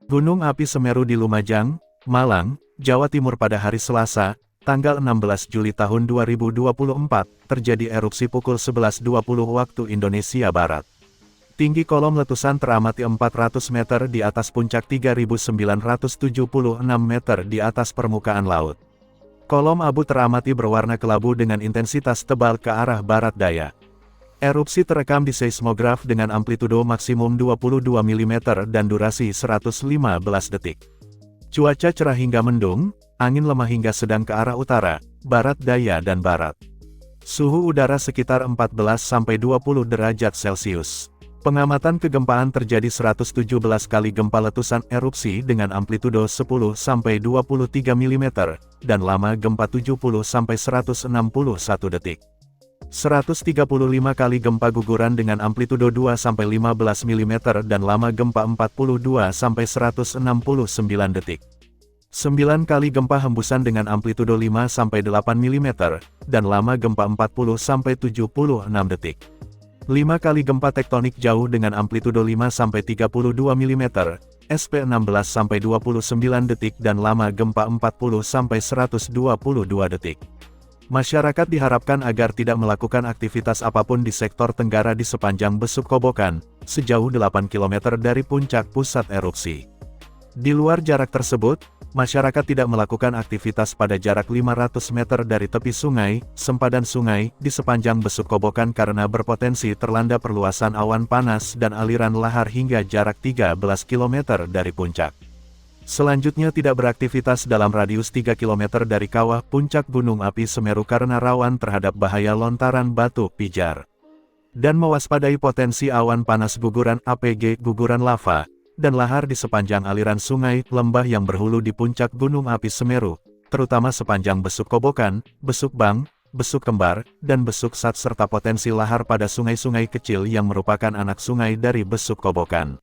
Gunung api Semeru di Lumajang, Malang, Jawa Timur pada hari Selasa, tanggal 16 Juli tahun 2024, terjadi erupsi pukul 11.20 waktu Indonesia Barat. Tinggi kolom letusan teramati 400 meter di atas puncak 3.976 meter di atas permukaan laut. Kolom abu teramati berwarna kelabu dengan intensitas tebal ke arah barat daya. Erupsi terekam di seismograf dengan amplitudo maksimum 22 mm dan durasi 115 detik. Cuaca cerah hingga mendung, angin lemah hingga sedang ke arah utara, barat daya dan barat. Suhu udara sekitar 14-20 derajat Celcius. Pengamatan kegempaan terjadi 117 kali gempa letusan erupsi dengan amplitudo 10-23 mm, dan lama gempa 70-161 detik. 135 kali gempa guguran dengan amplitudo 2-15 mm dan lama gempa 42-169 detik. 9 kali gempa hembusan dengan amplitudo 5-8 mm, dan lama gempa 40-76 detik. 5 kali gempa tektonik jauh dengan amplitudo 5-32 mm, SP 16-29 detik dan lama gempa 40-122 detik. Masyarakat diharapkan agar tidak melakukan aktivitas apapun di sektor tenggara di sepanjang Besuk Kobokan, sejauh 8 km dari puncak pusat erupsi. Di luar jarak tersebut, masyarakat tidak melakukan aktivitas pada jarak 500 meter dari tepi sungai, sempadan sungai, di sepanjang Besuk Kobokan karena berpotensi terlanda perluasan awan panas dan aliran lahar hingga jarak 13 km dari puncak. Selanjutnya tidak beraktivitas dalam radius 3 km dari kawah puncak Gunung Api Semeru karena rawan terhadap bahaya lontaran batu pijar. Dan mewaspadai potensi awan panas guguran APG guguran lava, dan lahar di sepanjang aliran sungai, lembah yang berhulu di puncak Gunung Api Semeru, terutama sepanjang Besuk Kobokan, Besuk Bang, Besuk Kembar, dan Besuk Sat serta potensi lahar pada sungai-sungai kecil yang merupakan anak sungai dari Besuk Kobokan.